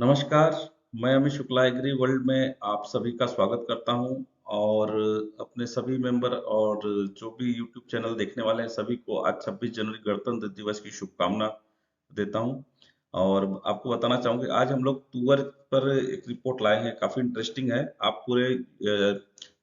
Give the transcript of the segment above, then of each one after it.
नमस्कार, मैं Amit Shukla agree world में आप सभी का स्वागत करता हूं और अपने सभी मेंबर और जो भी यूट्यूब चैनल देखने वाले हैं सभी को आज 26 जनवरी गणतंत्र दिवस की शुभकामना देता हूं। और आपको बताना चाहूंगा आज हम लोग तुअर पर एक रिपोर्ट लाए हैं, काफी इंटरेस्टिंग है। आप पूरे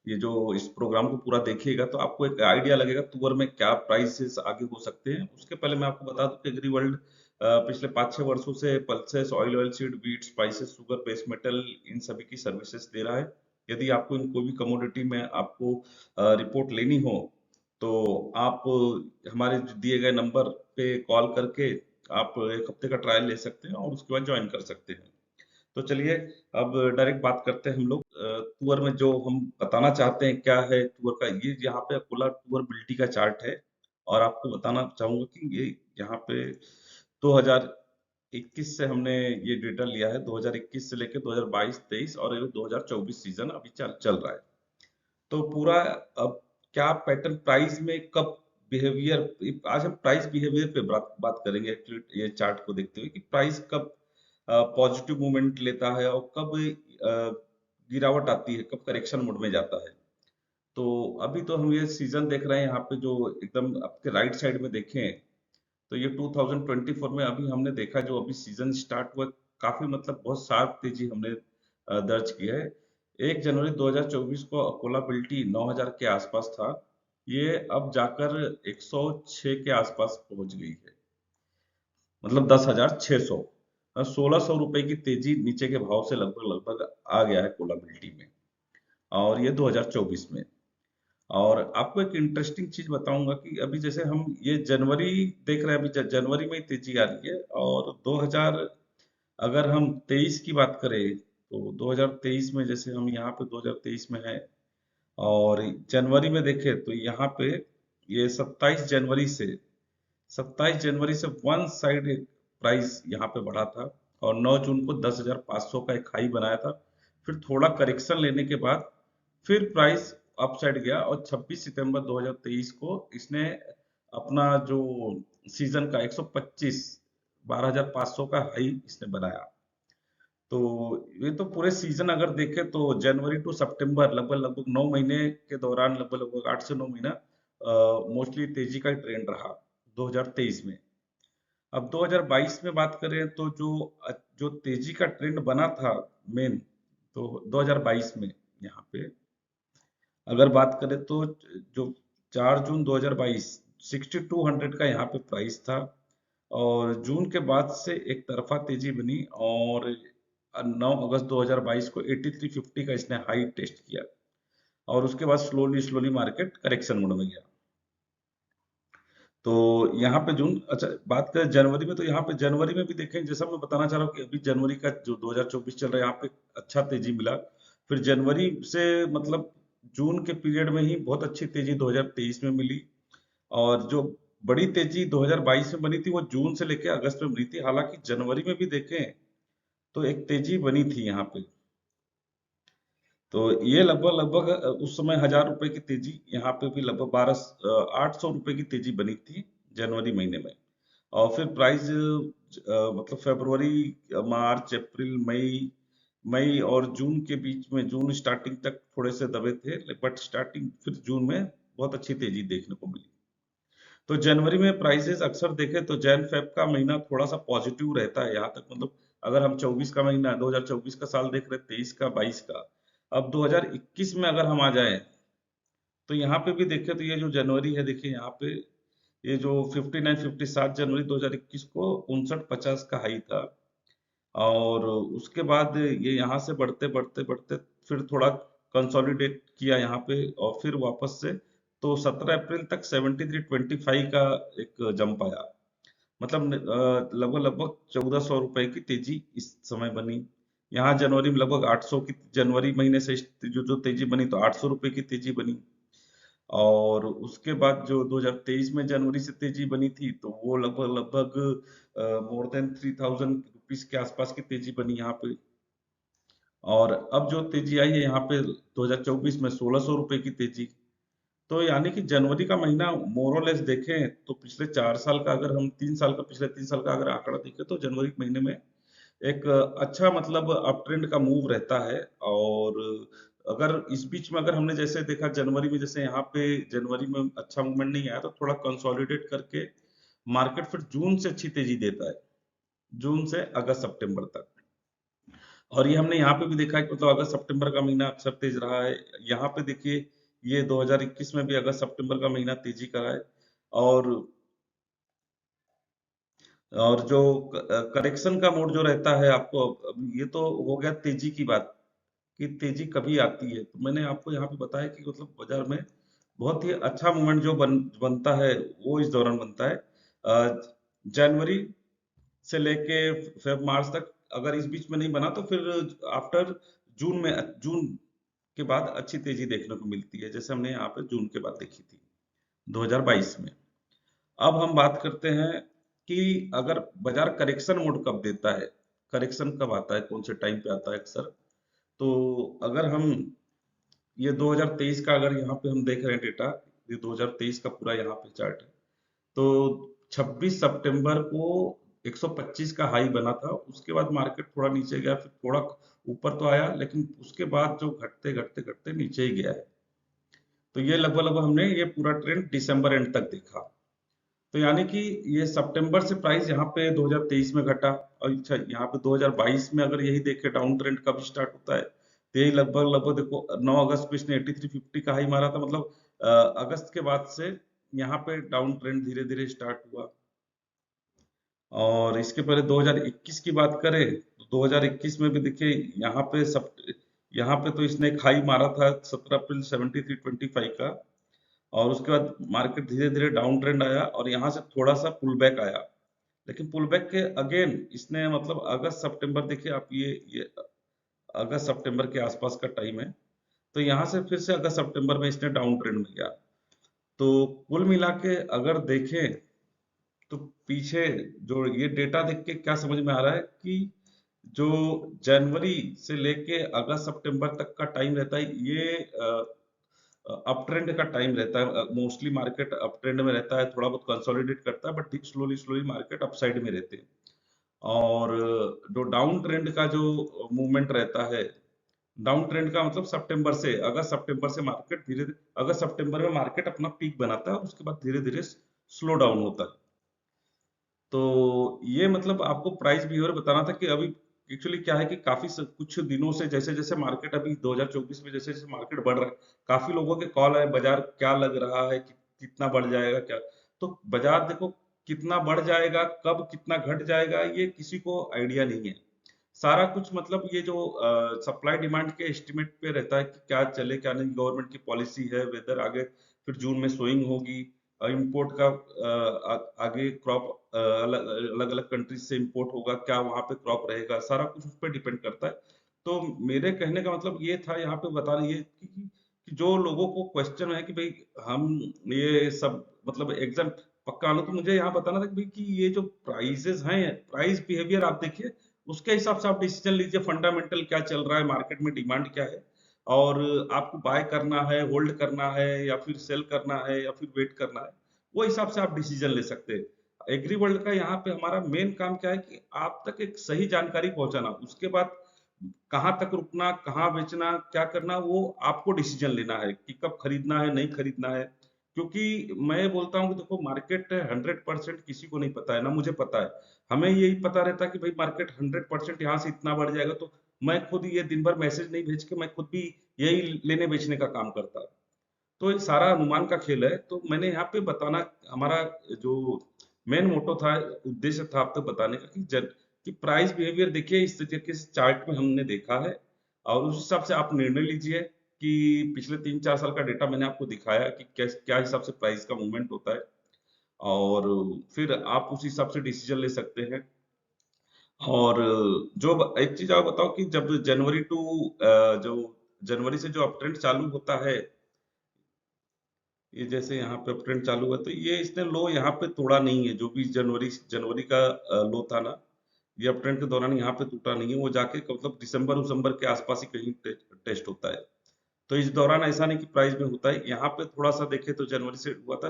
ये जो इस प्रोग्राम को पूरा देखिएगा तो आपको एक आइडिया लगेगा तुअर में क्या प्राइसेस आगे हो सकते हैं। उसके पहले मैं आपको बता दूं कि एग्री वर्ल्ड पिछले 5-6 वर्षों से pulses, oil seed, wheat, spices, sugar, base metal इन सभी की सर्विसेज दे रहा है। यदि आपको इन कोई भी कमोडिटी में आपको रिपोर्ट लेनी हो तो आप हमारे दिए गए नंबर पे कॉल करके आप एक हफ्ते का ट्रायल ले सकते हैं और उसके बाद ज्वाइन कर सकते हैं। तो चलिए अब डायरेक्ट बात करते हैं हम लोग टूर में जो हम बताना चाहते हैं क्या है टूर का। ये यहाँ पे अकोला टूरबिलिटी का चार्ट है और आपको बताना चाहूंगा कि ये यहाँ पे 2021 से हमने ये डेटा लिया है। 2021 से लेके 2022-23 और ये 2024 सीजन अभी चल चल रहा है। तो पूरा अब क्या पैटर्न प्राइस में कब बिहेवियर, आज हम प्राइस बिहेवियर पे बात करेंगे एक्चुअली ये चार्ट को देखते हुए कि प्राइस कब पॉजिटिव मूवमेंट लेता है और कब गिरावट आती है, कब करेक्शन मोड में जाता है। तो अभी तो हम ये सीजन देख रहे हैं यहाँ पे जो एकदम आपके राइट साइड में देखें तो ये 2024 में अभी हमने देखा जो अभी सीजन स्टार्ट हुआ, काफी मतलब बहुत शार्प तेजी हमने दर्ज की है। 1 जनवरी 2024 को अकोला बिल्टी 9000 के आसपास था। ये अब जाकर 106 के आसपास पहुंच गई है, मतलब 10,600। 1600 रुपए की तेजी नीचे के भाव से लगभग लगभग आ गया है कोलाबिलिटी में, और ये 2024 में। और आपको एक इंटरेस्टिंग चीज बताऊंगा कि अभी जैसे हम ये जनवरी देख रहे हैं, अभी जनवरी में ही तेजी आ रही है। और 2000 अगर हम 23 की बात करें तो 2023 में जैसे हम यहाँ पे 2023 में है और जनवरी में देखें तो यहाँ पे ये 27 जनवरी से वन साइड प्राइस यहाँ पे बढ़ा था और 9 जून को 10,500 का एक हाई बनाया था। फिर थोड़ा करेक्शन लेने के बाद फिर प्राइस अपसाइड गया और 26 सितंबर 2023 को इसने अपना जो सीजन का 125 12,500 का हाई इसने बनाया। तो ये तो पूरे सीजन अगर देखें तो जनवरी टू सितंबर लगभग लगभग 9 महीने के दौरान लगभग लगभग 8 से 9 महीना मोस्टली तेजी का ट्रेंड रहा 2023 में। अब 2022 में बात करें तो जो तेजी का ट्रेंड बना था मेन, तो 2022 में यहाँ पे अगर बात करें तो जो 4 जून 2022 6200 का यहाँ पे प्राइस था और जून के बाद से एक तरफा तेजी बनी और 9 अगस्त 2022 को 8350 का इसने हाई टेस्ट किया और उसके बाद slowly slowly market correction mode में गया। तो यहाँ पे जून, अच्छा बात करें जनवरी में तो यहाँ पे जनवरी में भी देखें, जैसा मैं बताना चाह रहा हूँ कि अभी जनवरी का जो 2024 चल रहा है यहाँ पे अच्छा तेजी मिला। फिर जनवरी से मतलब जून के पीरियड में ही बहुत अच्छी तेजी 2023 में मिली और जो बड़ी तेजी 2022 में बनी थी वो जून से लेकर अगस्त में बनी थी। हालांकि जनवरी में भी देखें तो एक तेजी बनी थी यहाँ पे। तो ये लगभग लगभग उस समय 1,000 रुपए की तेजी, यहाँ पे भी लगभग 800 रुपए की तेजी बनी थी जनवरी महीने में। और फिर प्राइस मतलब फरवरी, मार्च, अप्रैल, मई और जून के बीच में, जून स्टार्टिंग तक थोड़े से दबे थे बट स्टार्टिंग फिर जून में बहुत अच्छी तेजी देखने को मिली। तो जनवरी में प्राइसेस अक्सर देखें तो जैन फेब का महीना थोड़ा सा पॉजिटिव रहता है यहाँ तक, मतलब अगर हम 24 का महीना 2024 का साल देख रहे हैं, 23 का, 22 का, अब 2021 में अगर हम आ जाए तो यहाँ पे भी देखें तो ये जो जनवरी है देखिए यहाँ पे ये जो 59-57 जनवरी 2021 को 59-50 का हाई था और उसके बाद ये यहाँ से बढ़ते बढ़ते बढ़ते फिर थोड़ा कंसोलिडेट किया यहाँ पे और फिर वापस से तो 17 अप्रैल तक 73.25 का एक जंप आया। मतलब लगभग लगभग 1400 रुपए की तेजी इस समय बनी। यहाँ जनवरी में लगभग 800 की, जनवरी महीने से जो जो तेजी बनी तो 800 रुपए की तेजी बनी। और उसके बाद जो 2023 में जनवरी से तेजी बनी थी तो वो लगभग लगभग मोर देन 3000 रुपीज के आसपास की तेजी बनी यहाँ पे। और अब जो तेजी आई है यहाँ पे 2024 में 1600 रुपए की तेजी। तो यानी कि जनवरी का महीना मोर और लेस देखें तो पिछले 4 साल का, अगर हम 3 साल का, पिछले 3 साल का अगर आंकड़ा देखें तो जनवरी के महीने में एक अच्छा मतलब अप ट्रेंड का मूव रहता है। और अगर इस बीच में अगर हमने जैसे देखा जनवरी में, जैसे यहाँ पे जनवरी में अच्छा मूवमेंट नहीं आया तो थोड़ा कंसोलिडेट करके मार्केट फिर जून से अच्छी तेजी देता है, जून से अगस्त सितंबर तक। और ये हमने यहाँ पे भी देखा है कि मतलब अगस्त सितंबर का महीना अक्सर तेज रहा है। यहाँ पे देखिए ये 2021 में भी अगस्त सितंबर का महीना तेजी का है। और और जो करेक्शन का मोड जो रहता है आपको, अब ये तो हो गया तेजी की बात कि तेजी कभी आती है। तो मैंने आपको यहाँ पे बताया कि मतलब बाजार में बहुत ही अच्छा मूवमेंट जो बनता है वो इस दौरान बनता है। जनवरी से लेके फेब मार्च तक अगर इस बीच में नहीं बना तो फिर आफ्टर जून में, जून के बाद अच्छी तेजी देखने को मिलती है, जैसे हमने यहाँ पे जून के बाद देखी थी 2022 में। अब हम बात करते हैं कि अगर बाजार करेक्शन मोड कब देता है, करेक्शन कब आता है, कौन से टाइम पे आता है अक्सर। तो अगर हम ये 2023 का अगर यहाँ पे हम देख रहे हैं डेटा, ये 2023 का पूरा यहाँ पे चार्ट है। तो 26 सितंबर को 125 का हाई बना था, उसके बाद मार्केट थोड़ा नीचे गया, फिर थोड़ा ऊपर तो आया, लेकिन उसके बाद जो घटते घटते घटते नीचे ही गया है। तो ये लगभग लगभग हमने ये पूरा ट्रेंड दिसंबर एंड तक देखा। तो यानी कि ये सितंबर से प्राइस यहाँ पे 2023 में घटा, और अच्छा यहाँ पे 2022 में अगर यही देखे डाउन ट्रेंड कब स्टार्ट होता है, तो यही लगभग लगभग देखो 9 अगस्त को इसने 8350 का हाई मारा था, मतलब अगस्त के बाद से यहाँ पे डाउन ट्रेंड धीरे धीरे स्टार्ट हुआ। और इसके पहले 2021 की बात करें तो 2021 में भी देखिए यहाँ पे सब, यहाँ पे तो इसने एक हाई मारा था 17 अप्रैल 7325 का। और उसके बाद मार्केट धीरे धीरे डाउन ट्रेंड आया और यहाँ से थोड़ा सा पुल बैक आया। लेकिन पुल बैक के अगेन इसने मतलब अगस्त सितंबर देखिए आप, ये अगस्त सितंबर के आसपास का टाइम है। तो यहाँ से फिर से अगस्त सितंबर में इसने डाउन ट्रेंड में गया। तो कुल मिला के अगर देखें तो पीछे जो ये डेटा देख के क्या समझ में आ रहा है कि जो जनवरी से लेके अगस्त सितंबर तक का टाइम रहता है, ये अप ट्रेंड का टाइम रहता है। मोस्टली मार्केट अप ट्रेंड में रहता है, थोड़ा बहुत कंसोलिडेट करता है, बट ठीक स्लोली स्लोली मार्केट अपसाइड में रहते हैं। और जो डाउन ट्रेंड का जो मूवमेंट रहता है, डाउन ट्रेंड का मतलब सितंबर से अगस्त सितंबर से मार्केट धीरे धीरे, अगस्त सितंबर में मार्केट अपना पीक बनाता है और उसके बाद धीरे धीरे स्लो डाउन होता है। तो ये मतलब आपको प्राइस बिहेवियर बताना था कि अभी एक्चुअली क्या है कि कुछ दिनों से जैसे जैसे मार्केट अभी 2024 में जैसे जैसे मार्केट बढ़ रहा है, काफी लोगों के कॉल आए बाजार क्या लग रहा है कि कितना बढ़ जाएगा क्या। तो बाजार देखो कितना बढ़ जाएगा, कब कितना घट जाएगा, ये किसी को आइडिया नहीं है। सारा कुछ मतलब ये जो सप्लाई डिमांड के एस्टिमेट पे रहता है कि क्या चले क्या नहीं, गवर्नमेंट की पॉलिसी है, वेदर आगे फिर जून में सोइंग होगी, इंपोर्ट का आगे क्रॉप अलग अलग अलग कंट्रीज से इंपोर्ट होगा, क्या वहां पे क्रॉप रहेगा, सारा कुछ उस पर डिपेंड करता है। तो मेरे कहने का मतलब ये था यहाँ पे बता रही है कि जो लोगों को क्वेश्चन है कि भाई हम ये सब मतलब एग्जाम पक्का लो, तो मुझे यहाँ बताना था कि भाई कि ये जो प्राइसेस हैं, प्राइस बिहेवियर आप देखिए, उसके हिसाब से आप डिसीजन लीजिए, फंडामेंटल क्या चल रहा है मार्केट में, डिमांड क्या है, और आपको बाय करना है, होल्ड करना है, या फिर सेल करना है, या फिर वेट करना है, वो हिसाब से आप डिसीजन ले सकते हैं। एग्री वर्ल्ड का यहाँ पे हमारा मेन काम क्या है कि आप तक एक सही जानकारी पहुंचाना, उसके बाद कहाँ तक रुकना, कहाँ बेचना, क्या करना, वो आपको डिसीजन लेना है कि कब खरीदना है, नहीं खरीदना है। क्योंकि मैं बोलता हूँ कि देखो मार्केट 100% किसी को नहीं पता है, ना मुझे पता है। हमें यही पता रहता है कि भाई मार्केट 100% यहाँ से इतना बढ़ जाएगा, तो मैं खुद ये दिन भर मैसेज नहीं भेज के मैं खुद भी यही लेने बेचने का काम करता। तो ये सारा अनुमान का खेल है। तो मैंने यहाँ पे बताना, हमारा जो मेन मोटो था, उद्देश्य था आप तक बताने का कि कि प्राइस बिहेवियर देखिए इस तरीके से चार्ट में हमने देखा है, और उस हिसाब से आप निर्णय लीजिए कि पिछले 3-4 साल का डेटा मैंने आपको दिखाया कि क्या क्या हिसाब से प्राइस का मूवमेंट होता है, और फिर आप उस हिसाब से डिसीजन ले सकते हैं। और जो एक चीज आप बताओ कि जब जनवरी टू जो जनवरी से जो अप ट्रेंड चालू होता है, ये जैसे यहाँ पे अप ट्रेंड चालू हुआ, तो ये इसने लो यहाँ पे तोड़ा नहीं है, जो भी जनवरी जनवरी का लो था ना, ये अप ट्रेंड के दौरान यहाँ पे टूटा नहीं है, वो जाके मतलब दिसंबर दिसंबर के आसपास ही कहीं टेस्ट होता है। तो इस दौरान ऐसा नहीं कि प्राइस में होता है, यहाँ पे थोड़ा सा देखे तो जनवरी से हुआ था,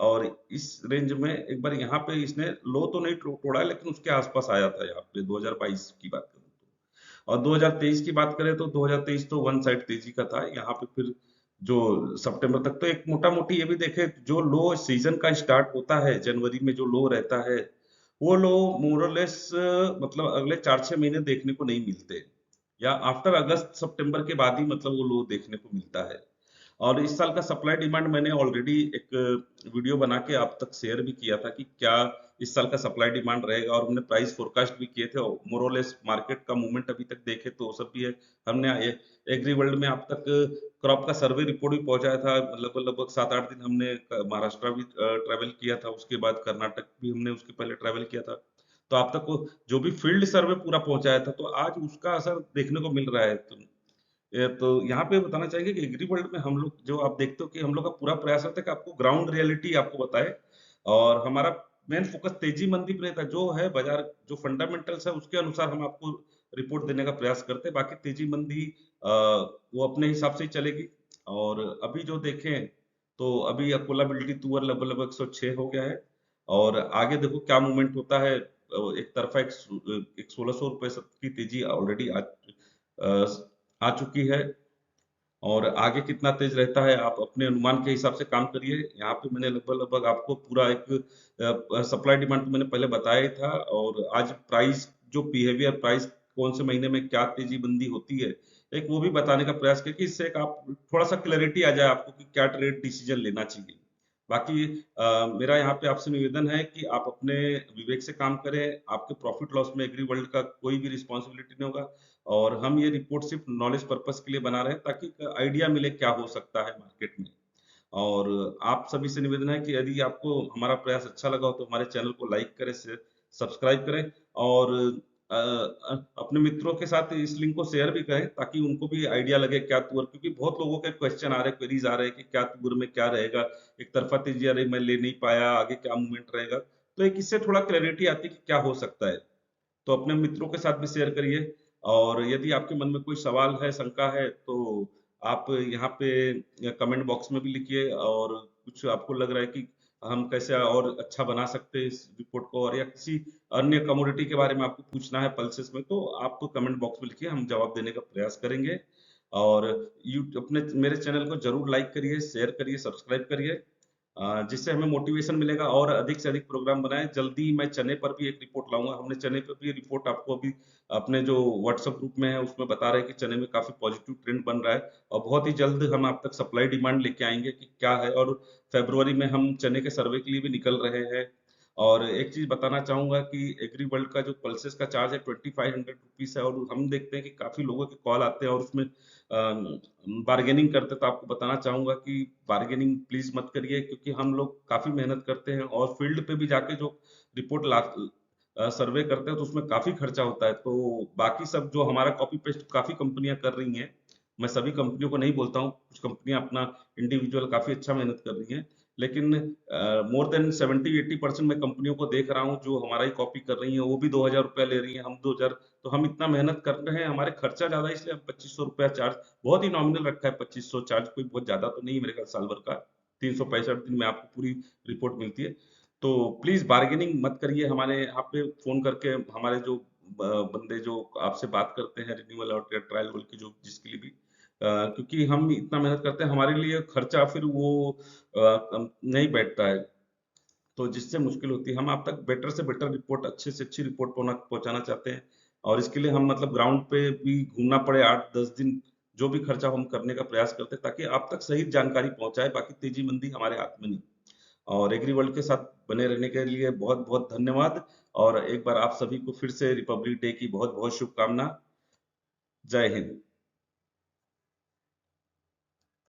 और इस रेंज में एक बार यहाँ पे इसने लो तो नहीं तोड़ा, लेकिन उसके आसपास आया था यहाँ पे 2022 की बात करें तो। और 2023 की बात करें तो 2023 तो वन साइड तेजी का था। यहाँ पे फिर जो सितंबर तक तो एक मोटा मोटी ये भी देखे, जो लो सीजन का स्टार्ट होता है जनवरी में, जो लो रहता है वो लो मोरलेस मतलब अगले 4-6 महीने देखने को नहीं मिलते, या आफ्टर अगस्त सितंबर के बाद ही मतलब वो लो देखने को मिलता है। और इस साल का सप्लाई डिमांड मैंने ऑलरेडी एक वीडियो बना के आप तक शेयर भी किया था कि क्या इस साल का सप्लाई डिमांड रहेगा, और हमने प्राइस फोरकास्ट भी किए थे। मोरलेस मार्केट का मूवमेंट अभी तक देखे तो वो सब भी है। हमने एग्री वर्ल्ड में आप तक क्रॉप का सर्वे रिपोर्ट भी पहुंचाया था, लगभग लगभग 7-8 दिन हमने महाराष्ट्र भी ट्रैवल किया था, उसके बाद कर्नाटक भी हमने उसके पहले ट्रैवल किया था। तो आप तक वो जो भी फील्ड सर्वे पूरा पहुंचाया था, तो आज उसका असर देखने को मिल रहा है। तो यहाँ पे बताना चाहिए कि एग्री वर्ल्ड में हम लोग जो आप देखते हो कि हम लोग का पूरा प्रयास रहता है कि आपको ग्राउंड रियलिटी आपको बताए, और हमारा मेन फोकस तेजी मंदी पे रहता है। जो है बाजार जो फंडामेंटल्स है उसके अनुसार हम आपको रिपोर्ट देने का प्रयास करते हैं। बाकी तेजी मंदी वो अपने हिसाब से ही चलेगी। और अभी जो देखें तो अभी कोलाबिलिटी तुअर लगभग लगभग 106 हो गया है, और आगे देखो क्या मूवमेंट होता है। एक तरफा एक 1600 रुपए की तेजी ऑलरेडी आ चुकी है, और आगे कितना तेज रहता है आप अपने अनुमान के हिसाब से काम करिए। यहाँ पे मैंने लगभग लगभग आपको पूरा एक सप्लाई डिमांड तो मैंने पहले बताया ही था, और आज प्राइस जो बिहेवियर प्राइस कौन से महीने में क्या तेजी बंदी होती है, एक वो भी बताने का प्रयास किया कि इससे एक आप थोड़ा सा क्लैरिटी आ जाए आपको कि क्या ट्रेड डिसीजन लेना चाहिए। बाकी मेरा यहाँ पे आपसे निवेदन है कि आप अपने विवेक से काम करें। आपके प्रॉफिट लॉस में एग्री वर्ल्ड का कोई भी रिस्पॉन्सिबिलिटी नहीं होगा, और हम ये रिपोर्ट सिर्फ नॉलेज पर्पस के लिए बना रहे हैं ताकि एक आइडिया मिले क्या हो सकता है मार्केट में। और आप सभी से निवेदन है कि यदि आपको हमारा प्रयास अच्छा लगा हो तो हमारे चैनल को लाइक करें, सब्सक्राइब करें, और अपने मित्रों के साथ इस लिंक को शेयर भी करें ताकि उनको भी आइडिया लगे क्या तुअर, क्योंकि बहुत लोगों के क्वेश्चन आ रहे हैं, क्वेरीज आ रहे हैं कि क्या तुअर में क्या रहेगा, एक तरफा तेजी आ रही, मैं ले नहीं पाया, आगे क्या मूवमेंट रहेगा। तो एक इससे थोड़ा क्लैरिटी आती है कि क्या हो सकता है। तो अपने मित्रों के साथ भी शेयर करिए। और यदि आपके मन में कोई सवाल है, शंका है, तो आप यहाँ पे कमेंट बॉक्स में भी लिखिए, और कुछ आपको लग रहा है कि हम कैसे और अच्छा बना सकते हैं इस रिपोर्ट को, और या किसी अन्य कमोडिटी के बारे में आपको पूछना है पल्सेस में, तो आप कमेंट बॉक्स में लिखिए, हम जवाब देने का प्रयास करेंगे। और यू अपने मेरे चैनल को जरूर लाइक करिए, शेयर करिए, सब्सक्राइब करिए, जिससे हमें मोटिवेशन मिलेगा और अधिक से अधिक प्रोग्राम बनाएं। जल्दी मैं चने पर भी एक रिपोर्ट लाऊंगा। हमने चने पर भी रिपोर्ट आपको अभी अपने जो व्हाट्सएप ग्रुप में है उसमें बता रहे हैं कि चने में काफी पॉजिटिव ट्रेंड बन रहा है, और बहुत ही जल्द हम आप तक सप्लाई डिमांड लेके आएंगे कि क्या है। और फरवरी में हम चने के सर्वे के लिए भी निकल रहे हैं। और एक चीज बताना चाहूंगा कि एग्री वर्ल्ड का जो पल्सेस का चार्ज है 2500 रुपीज है, और हम देखते हैं कि काफी लोगों के कॉल आते हैं और उसमें बार्गेनिंग करते हैं। तो आपको बताना चाहूंगा कि बार्गेनिंग प्लीज मत करिए, क्योंकि हम लोग काफी मेहनत करते हैं, और फील्ड पे भी जाके जो रिपोर्ट ला सर्वे करते हैं तो उसमें काफी खर्चा होता है। तो बाकी सब जो हमारा कॉपी पेस्ट काफी कंपनियां कर रही हैं, मैं सभी कंपनियों को नहीं बोलता हूँ, कुछ कंपनियां अपना इंडिविजुअल काफी अच्छा मेहनत कर रही हैं, लेकिन मोर देन 70-80% मैं कंपनियों को देख रहा हूँ जो हमारा ही कॉपी कर रही हैं, वो भी 2000 रुपया ले रही हैं, हम 2000। तो हम इतना मेहनत कर रहे हैं, हमारे खर्चा ज्यादा है, इसलिए हम 2500 रुपया चार्ज बहुत ही नॉमिनल रखा है। 2500 चार्ज कोई बहुत ज्यादा तो नहीं है मेरे ख्याल साल भर का। 365 दिन में आपको पूरी रिपोर्ट मिलती है। तो प्लीज बार्गेनिंग मत करिए। हमारे यहाँ पे फोन करके हमारे जो बंदे जो आपसे बात करते हैं रिन्यूअल और ट्रायल की जो जिसके लिए भी क्योंकि हम इतना मेहनत करते हैं, हमारे लिए खर्चा फिर वो नहीं बैठता है, तो जिससे मुश्किल होती है। हम आप तक बेटर से बेटर रिपोर्ट, अच्छे से अच्छी रिपोर्ट पहुंचाना चाहते हैं, और इसके लिए हम मतलब ग्राउंड पे भी घूमना पड़े 8-10 दिन, जो भी खर्चा हम करने का प्रयास करते हैं ताकि आप तक सही जानकारी पहुंचाए। बाकी तेजी मंदी हमारे हाथ में नहीं। और एग्री वर्ल्ड के साथ बने रहने के लिए बहुत बहुत धन्यवाद, और एक बार आप सभी को फिर से रिपब्लिक डे की बहुत बहुत शुभकामना। जय हिंद।